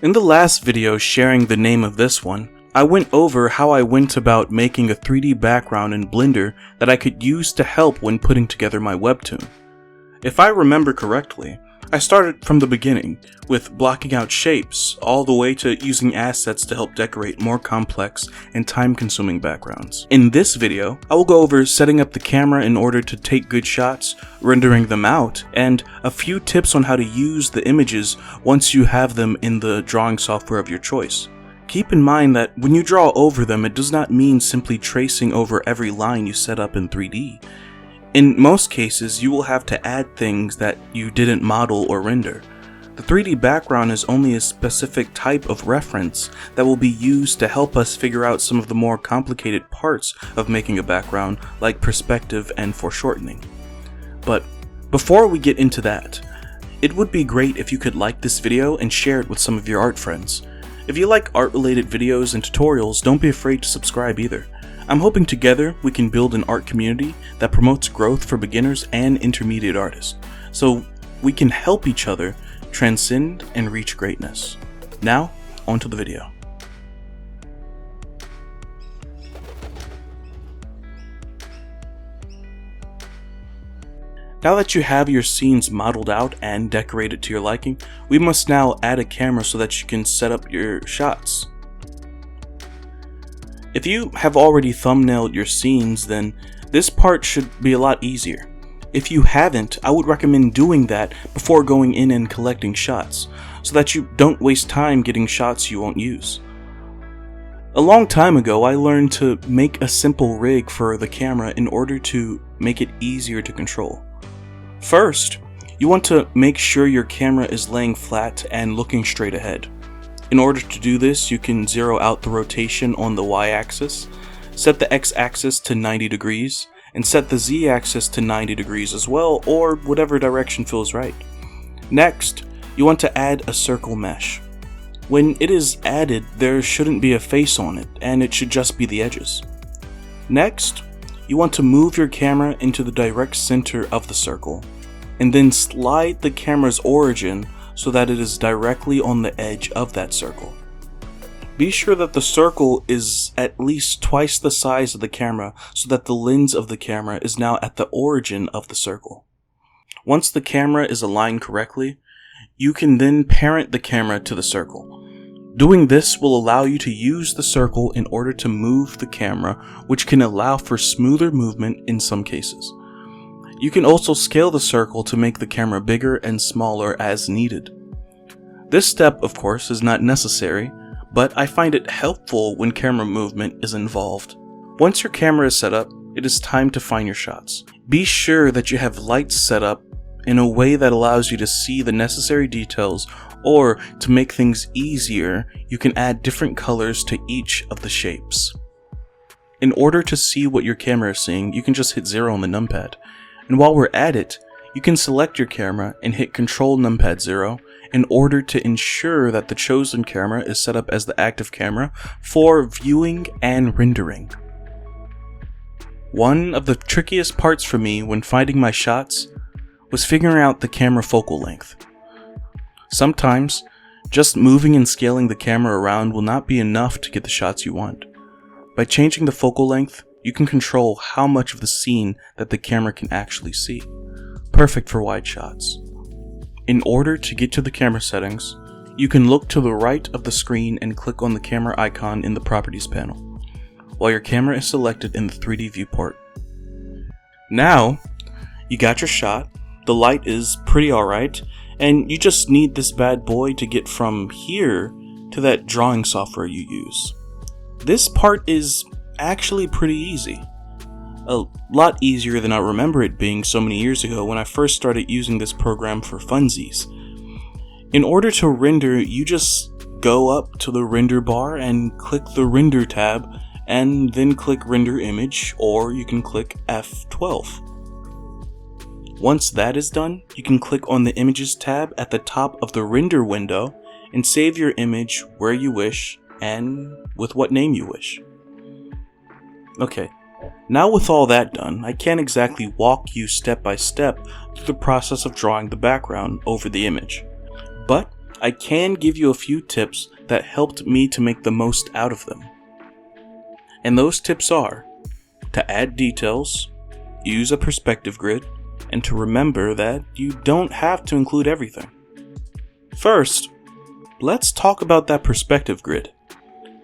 In the last video sharing the name of this one, I went over how I went about making a 3D background in Blender that I could use to help when putting together my webtoon. If I remember correctly, I started from the beginning, with blocking out shapes, all the way to using assets to help decorate more complex and time-consuming backgrounds. In this video, I will go over setting up the camera in order to take good shots, rendering them out, and a few tips on how to use the images once you have them in the drawing software of your choice. Keep in mind that when you draw over them, it does not mean simply tracing over every line you set up in 3D. In most cases, you will have to add things that you didn't model or render. The 3D background is only a specific type of reference that will be used to help us figure out some of the more complicated parts of making a background, like perspective and foreshortening. But before we get into that, it would be great if you could like this video and share it with some of your art friends. If you like art-related videos and tutorials, don't be afraid to subscribe either. I'm hoping together we can build an art community that promotes growth for beginners and intermediate artists, so we can help each other transcend and reach greatness. Now, on to the video. Now that you have your scenes modeled out and decorated to your liking, we must now add a camera so that you can set up your shots. If you have already thumbnailed your scenes, then this part should be a lot easier. If you haven't, I would recommend doing that before going in and collecting shots, so that you don't waste time getting shots you won't use. A long time ago, I learned to make a simple rig for the camera in order to make it easier to control. First, you want to make sure your camera is laying flat and looking straight ahead. In order to do this, you can zero out the rotation on the y-axis, set the x-axis to 90 degrees, and set the z-axis to 90 degrees as well, or whatever direction feels right. Next, you want to add a circle mesh. When it is added, there shouldn't be a face on it, and it should just be the edges. Next, you want to move your camera into the direct center of the circle, and then slide the camera's origin so that it is directly on the edge of that circle. Be sure that the circle is at least twice the size of the camera so that the lens of the camera is now at the origin of the circle. Once the camera is aligned correctly, you can then parent the camera to the circle. Doing this will allow you to use the circle in order to move the camera, which can allow for smoother movement in some cases. You can also scale the circle to make the camera bigger and smaller as needed. This step, of course, is not necessary, but I find it helpful when camera movement is involved. Once your camera is set up, it is time to find your shots. Be sure that you have lights set up in a way that allows you to see the necessary details, or to make things easier, you can add different colors to each of the shapes. In order to see what your camera is seeing, you can just hit 0 on the numpad. And while we're at it, you can select your camera and hit Ctrl numpad 0 in order to ensure that the chosen camera is set up as the active camera for viewing and rendering. One of the trickiest parts for me when finding my shots was figuring out the camera focal length. Sometimes, just moving and scaling the camera around will not be enough to get the shots you want. By changing the focal length, you can control how much of the scene that the camera can actually see. Perfect for wide shots. In order to get to the camera settings, you can look to the right of the screen and click on the camera icon in the Properties panel, while your camera is selected in the 3D viewport. Now, you got your shot, the light is pretty alright, and you just need this bad boy to get from here to that drawing software you use. This part is actually pretty easy. A lot easier than I remember it being so many years ago when I first started using this program for funsies. In order to render, you just go up to the render bar and click the render tab, and then click render image, or you can click F12. Once that is done, you can click on the images tab at the top of the render window and save your image where you wish and with what name you wish. Okay, now with all that done, I can't exactly walk you step by step through the process of drawing the background over the image. But I can give you a few tips that helped me to make the most out of them. And those tips are to add details, use a perspective grid, and to remember that you don't have to include everything. First, let's talk about that perspective grid.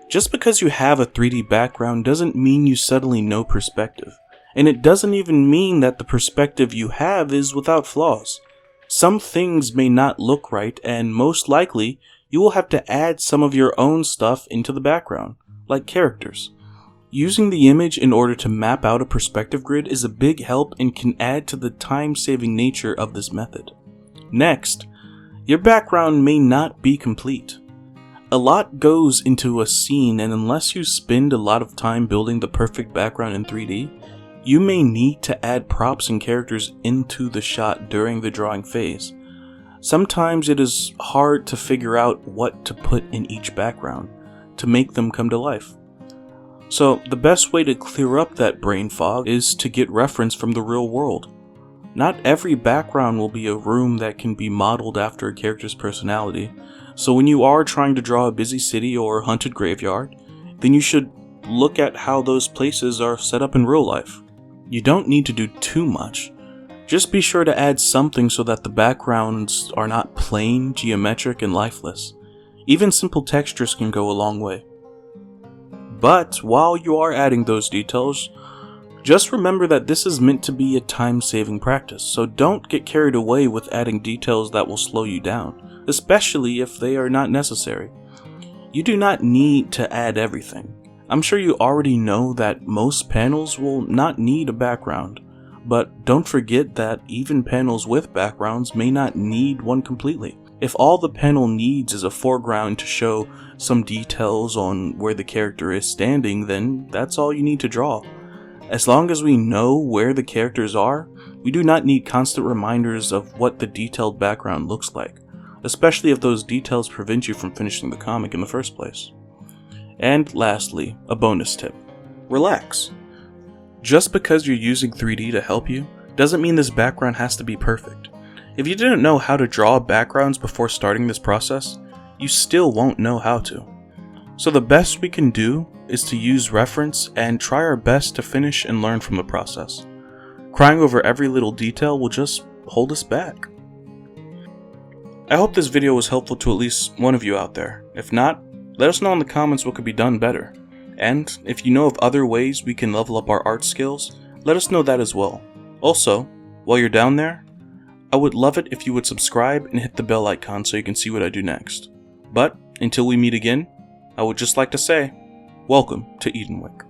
Just because you have a 3D background doesn't mean you suddenly know perspective, and it doesn't even mean that the perspective you have is without flaws. Some things may not look right, and most likely, you will have to add some of your own stuff into the background, like characters. Using the image in order to map out a perspective grid is a big help and can add to the time-saving nature of this method. Next, your background may not be complete. A lot goes into a scene, and unless you spend a lot of time building the perfect background in 3D, you may need to add props and characters into the shot during the drawing phase. Sometimes it is hard to figure out what to put in each background to make them come to life. So the best way to clear up that brain fog is to get reference from the real world. Not every background will be a room that can be modeled after a character's personality, so when you are trying to draw a busy city or haunted graveyard, then you should look at how those places are set up in real life. You don't need to do too much. Just be sure to add something so that the backgrounds are not plain, geometric, and lifeless. Even simple textures can go a long way. But while you are adding those details, just remember that this is meant to be a time-saving practice, so don't get carried away with adding details that will slow you down, especially if they are not necessary. You do not need to add everything. I'm sure you already know that most panels will not need a background, but don't forget that even panels with backgrounds may not need one completely. If all the panel needs is a foreground to show some details on where the character is standing, then that's all you need to draw. As long as we know where the characters are, we do not need constant reminders of what the detailed background looks like, especially if those details prevent you from finishing the comic in the first place. And lastly, a bonus tip. Relax. Just because you're using 3D to help you, doesn't mean this background has to be perfect. If you didn't know how to draw backgrounds before starting this process, you still won't know how to. So the best we can do is to use reference and try our best to finish and learn from the process. Crying over every little detail will just hold us back. I hope this video was helpful to at least one of you out there. If not, let us know in the comments what could be done better. And if you know of other ways we can level up our art skills, let us know that as well. Also, while you're down there, I would love it if you would subscribe and hit the bell icon so you can see what I do next. But until we meet again, I would just like to say, welcome to Edenwick.